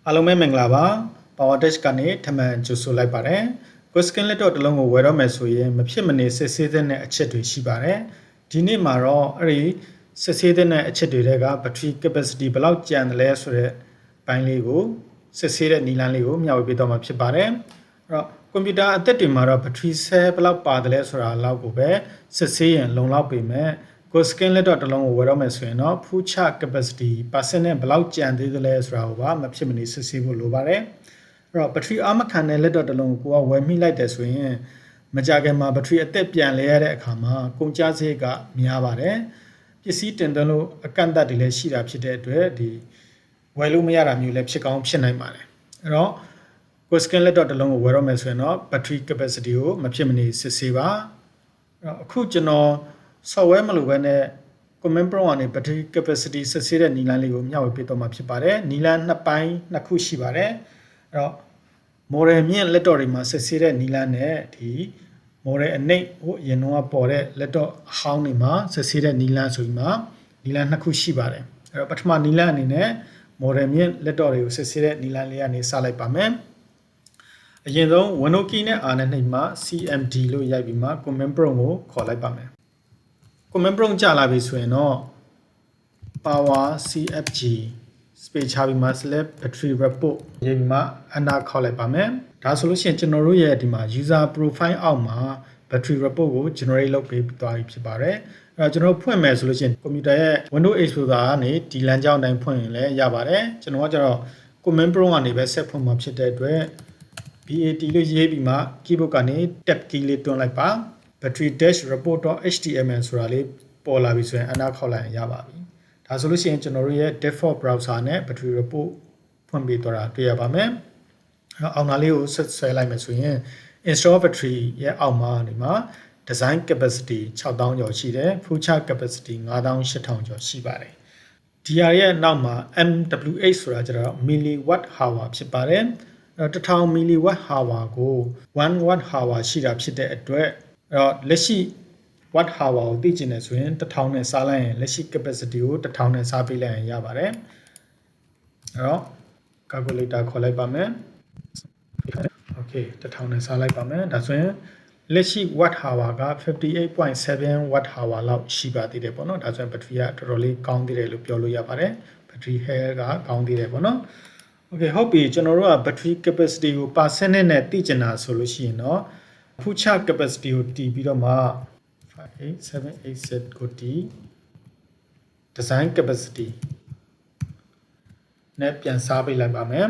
အားလုံးပဲမင်္ဂလာပါ Power Tech ကနေထမှန်ကြိုဆိုလိုက်ပါတယ် Question လက်တော့တစ်လုံးကိုဝယ်တော့မယ်ဆိုရင်မဖြစ်မနေစစ်ဆေးတဲ့အချက်တွေရှိပါတယ်ဒီနေ့မှာတော့အဲ့ဒီစစ်ဆေးတဲ့အချက်တွေတွေက battery capacity ဘယ်လောက်ကျန်တယ်လဲဆိုတဲ့ဘိုင်းလေးကိုစစ်ဆေးတဲ့နည်းလမ်းလေးကိုမျှဝေပေးတော့မှာဖြစ်ပါတယ်အဲ့တော့ကွန်ပျူတာအသက်တွေမှာတော့ battery cell ဘယ်လောက်ပါတယ်လဲဆိုတာလောက်ကိုပဲစစ်ဆေးရင်လုံလောက်ပေမဲ့Question လက်တော့တစ်လုံးကိုဝယ်တော့မယ်ဆိုရင်တော့ full charge capacity percent နဲ့ဘယ်လောက်ကျန်သေးသလဲဆိုတာကိုပါမဖြစ်မနေစစ်ဆေးဖို့လိုပါတယ်အဲ့တော့ battery အားမခံတဲ့လက်တော့တစ်လုံးကိုဝယ်မိလိုက်တယ်ဆိုရင်မကြခင်မှာ battery အသက်ပြန်လဲရတဲ့အခါမှာကုန်ကျစရိတ်ကများပါတယ်ပစ္စည်းတင်သွင်းလို့အကန့်အသတ်တွေလည်းရှိတာဖြစ်တဲ့အတွက်ဒီဝယ်လို့မရတာမျိုးလည်းဖြစ်ကောင်းဖြစ်နိုင်ပါတယ်အဲ့တော့ Question လက်တော့တစ်လုံးကိုဝယ်တော့မယ်ဆိုရင်တော့ battery capacity ကိုမဖြစ်မနေစစ်ဆေးပါအဲ့တော့အခုကျွန်တော်software မလိုဘဲနဲ့ Comment Pro ကနေ battery capacity စစ်ဆေးတဲ့နည်းလမ်းလေးကိုမျှဝေပေးတော့မှာဖြစ်ပါတယ်နည်းလမ်းနှစ်ပိုင်းနှစ်ခုရှိပါတယ်အဲ့တော့ model မြင့်လက်တော့တွေမှာစစ်ဆေးတဲ့နည်းလမ်းနဲ့ဒီ model အနိမ့်ဟိုအရင်တော့ပေါ်တဲ့လက်တော့အဟောင်းတွေမှာစစ်ဆေးတဲ့နည်းလမ်းဆိုပြီးမှနည်းလမ်းနှစ်ခုရှိပါတယ်အဲ့တော့ပထမနည်းလမ်းအနေနဲ့ model မြင့်လက်တော့တွေကိုစစ်ဆေးတဲ့နည်းလမ်းလေးကနေစလိုက်ပါမယ်အရင်ဆုံး Windows key နဲ့ R နဲ့နှိပ်မှ CMD လို့ရိုက်ပြီးမှ Comment Pro ကိုခေါ်လိုက်ပါမယ်Comment Pro ကြာလာပြီဆိုရင်တော့ Power CFG space ချပြီးမှ select battery report ရေးပြီးမှ enter ခေါက်လိုက်ပါမယ်ဒါဆိုလို့ရှိရင်ကျွန်တော်တို့ရဲ့ဒီမှာ user profile အောက်မှာ battery report ကို generate လုပ်ပေးသွားပြီဖြစ်ပါတယ်အဲ့တော့ကျွန်တော်ဖွင့်မယ်ဆိုလို့ရှိရင်ကွန်ပျူတာရဲ့ Windows Explorer ကနေဒီလမ်းကြောင်းတိုင်းဖွင့်ရင်လည်းရပါတယ်ကျွန်တော်ကကျတော့ Comment Pro ကနေပဲဆက်ဖွင့်မှာဖြစ်တဲ့အတွက် BAT လို့ရေးပြီးမှ keyboard ကနေ tab key လေးတွန်းလိုက်ပါ battery dash report.html ဆိုတာလေးပေါ်လာပြီဆိုရင်အနားခေါက်လိုက်ရင်ရပါပြီဒါဆိုလို့ရှိရင်ကျွန်တော်တို့ရဲ့ default browser နဲ့ battery report ဖွင့်ပေးတော့တာတွေ့ရပါမယ်အောင်နာလေးကိုဆက်ဆွဲလိုက်မယ်ဆိုရင် install battery ရဲ့အောက်မှာဒီမှာ design capacity 6000ကျော်ရှိတယ် full charge capacity 9800ကျော်ရှိပါတယ်ဒီရဲ့နောက်မှာ MWH ဆိုတာကျတော့ milliwatt hour ဖြစ်ပါတယ်1000 milliwatt hour ကို1 watt hour ရှိတာဖြစ်တဲ့အတွက်အဲ့တော့လက်ရှိ watt hour ကိုသိချင်တယ်ဆိုရင်1000နဲ့စားလိုက်ရင်လက်ရှိ capacity ကို1000နဲ့စားပေးလိုက်ရင်ရပါတယ်အဲ့တော့ calculator ခေါ်လိုက်ပါမယ် okay 1000နဲ့စားလိုက်ပါမယ်ဒါဆိုရင်လက်ရှိ watt hour က 58.7 watt hour လောက်ရှိပါသေးတယ်ပေါ့နော်ဒါဆိုရင် battery ကတော်တော်လေးကောင်းသေးတယ်လို့ပြောလို့ရပါတယ် battery health ကကောင်းသေးတယ်ပေါ့နော်Okay ဟုတ်ပြီကျွန်တော်တို့က battery capacity ကို percent နဲ့သိချင်တာဆိုလို့ရှိရင်တော့ full charge capacity ကိုတည်ပြီးတော့မှ 58787 ကိုတည် design capacity နဲ့ပြန်စားပေးလိုက်ပါမယ်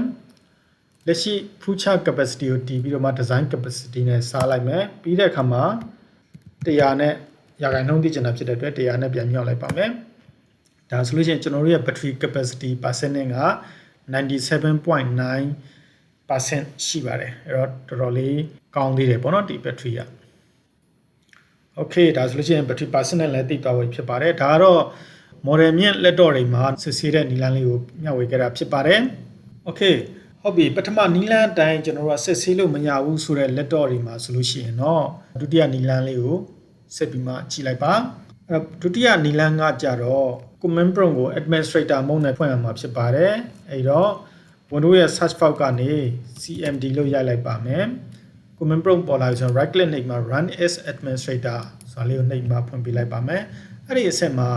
လက်ရှိ full charge capacity ကိုတည်ပြီးတော့မှ design capacity နဲ့စားလိုက်မယ်ပြီးတဲ့အခါမှာ100နဲ့ရာခိုင်နှုန်းသိချင်တာဖြစ်တဲ့အတွက်100နဲ့ပြန်မြောက်လိုက်ပါမယ်ဒါဆိုလို့ရှိရင်ကျွန်တော်တို့ရဲ့ battery capacity percent က97.9% ရှိပါတယ်အဲ့တော့တော်တော်လေးကောင်းသေးတယ်ပေါ့နော်ဒီ battery က Okay ဒါဆိုလို့ရှိရင် battery percent နဲ့လည်းသိသွားပြီဖြစ်ပါတယ်ဒါကတော့ model မြင့်လက်တော့တွေမှာစစ်ဆေးတဲ့နည်းလမ်းလေးကိုမျှဝေခဲ့တာဖြစ်ပါတယ် Okay ဟုတ်ပြီပထမနည်းလမ်းအတိုင်းကျွန်တော်တို့ကစစ်ဆေးလို့မရဘူးဆိုတဲ့လက်တော့တွေမှာဆိုလို့ရှိရင်တော့ဒုတိယနည်းလမ်းလေးကိုဆက်ပြီးမှကြည့်လိုက်ပါအဲ့ဒုတိယနည်းလမ်းကကြတော့ Comment Pro ကို administrator mode နဲ့ဖွင့်ရမှာဖြစ်ပါတယ်အဲ့တော့ Windows ရဲ့ search box ကနေ CMD လို့ရိုက်လိုက်ပါမယ် Comment Pro ပေါ်လာပြီဆိုတော့ right click နှိပ်မှာ run as administrator ဆိုတာလေးကိုနှိပ်မှာဖွင့်ပေးလိုက်ပါမယ်အဲ့ဒီအဆင့်မှာ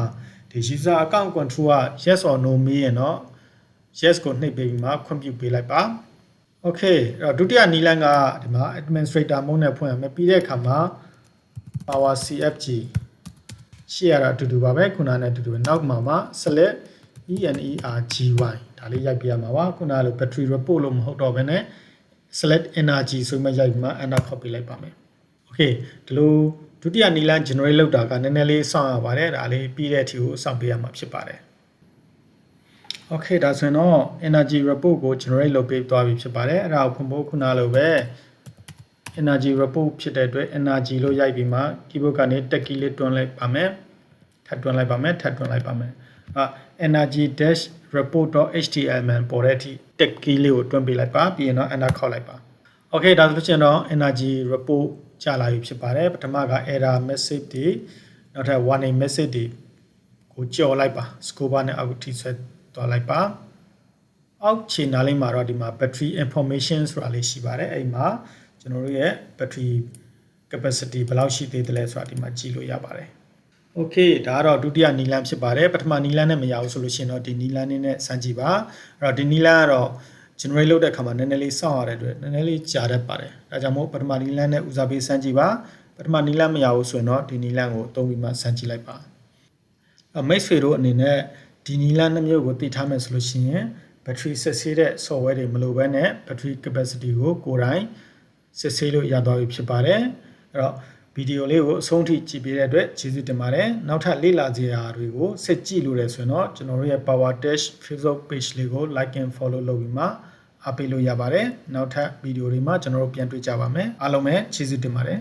ဒီ user account control က yes or no မေးရင်တော့ yes ကိုနှိပ်ပေးပြီးမှခွင့်ပြုပေးလိုက်ပါ Okay အဲ့တော့ဒုတိယနည်းလမ်းကဒီမှာ administrator mode နဲ့ဖွင့်ရမယ်ပြီးတဲ့အခါမှာ power CFG ရှေ့ရတာအတူတူပါပဲခုနနဲ့အတူတူပဲနောက်မှာ select energy ဒါလေးရိုက်ပြရမှာပါခုနလို battery report လို့မဟုတ်တော့ဘဲနဲ့ select energy ဆိုမှရိုက်ပြီးမှ enter ခေါက်ပေးလိုက်ပါမယ် Okay ဒီလိုဒုတိယနည်းလမ်း generate လုပ်တာကနည်းနည်းလေးစောင့်ရပါတယ်ဒါလေးပြီးတဲ့အထိကိုစောင့်ပေးရမှာဖြစ်ပါတယ် Okay ဒါဆိုရင်တော့ energy report ကို generate လုပ်ပေးသွားပြီဖြစ်ပါတယ်အဲ့ဒါကိုဖွင့်ဖို့ခုနလိုပဲ energy report ဖြစ်တဲ့အတွက် energy လို့ရိုက်ပြီးမှ keyboard ကနေ tab key လေးတွန်းလိုက်ပါမယ်ထပ်တွန်းလိုက်ပါမယ်ထပ်တွန်းလိုက်ပါမယ်energy dash report.html ပေါ်တဲ့အထိ tab key လေးကိုတွန်းပေးလိုက်ပါပြီးရင်တော့ enter ခေါက်လိုက်ပါ Okay ဒါဆိုလို့ရှိရင်တော့ energy report ကြာလာပြီဖြစ်ပါတယ်ပထမက error message တွေနောက်ထပ် warning message တွေကိုကြော်လိုက်ပါ scope bar နဲ့အောက်ထိဆက်သွားလိုက်ပါ အောက်ခြေနားလေးမှာတော့ဒီမှာ battery information ဆိုတာလေးရှိပါတယ်အဲ့မှာကျွန်တော်တို့ရဲ့ battery capacity ဘယ်လောက်ရှိသေးတယ်လဲဆိုတာဒီမှာကြည့်လို့ရပါတယ် Okay ဒါကတော့ဒုတိယနီလန်းဖြစ်ပါတယ်ပထမနီလန်းနဲ့မရဘူးဆိုလို့ရှိရင်တော့ဒီနီလန်းနဲ့စမ်းကြည့်ပါအဲ့တော့ဒီနီလန်းကတော့ generate လုပ်တဲ့အခါမှာနည်းနည်းလေးစောင့်ရတဲ့အတွက်နည်းနည်းလေးကြာတတ်ပါတယ်ဒါကြောင့်မို့ပထမနီလန်းနဲ့ဦးစားပေးစမ်းကြည့်ပါပထမနီလန်းမရဘူးဆိုရင်တော့ဒီနီလန်းကိုသုံးပြီးမှစမ်းကြည့်လိုက်ပါမိတ်ဆွေတို့အနေနဲ့ဒီနီလန်းနှမျိုးကိုသိထားမယ်ဆိုလို့ရှိရင် battery စစ်ဆေးတဲ့ software တွေမလိုဘဲနဲ့ battery capacity ကိုကိုယ်တိုင်စစ်ဆေးလို့ရသွားပြီဖြစ်ပါတယ်အဲ့တော့ဗီဒီယိုလေးကိုအဆုံးထိကြည့်ပေးတဲ့အတွက်ကျေးဇူးတင်ပါတယ်နောက်ထပ်လေ့လာစရာတွေကိုစစ်ကြည့်လို့ရဆိုရင်တော့ကျွန်တော်တို့ရဲ့ Power Tech Facebook page လေးကို like and follow လုပ်ပြီးမှအားပေးလို့ရပါတယ်နောက်ထပ်ဗီဒီယိုတွေမှာကျွန်တော်တို့ပြန်တွေ့ကြပါမယ်အားလုံးပဲကျေးဇူးတင်ပါတယ်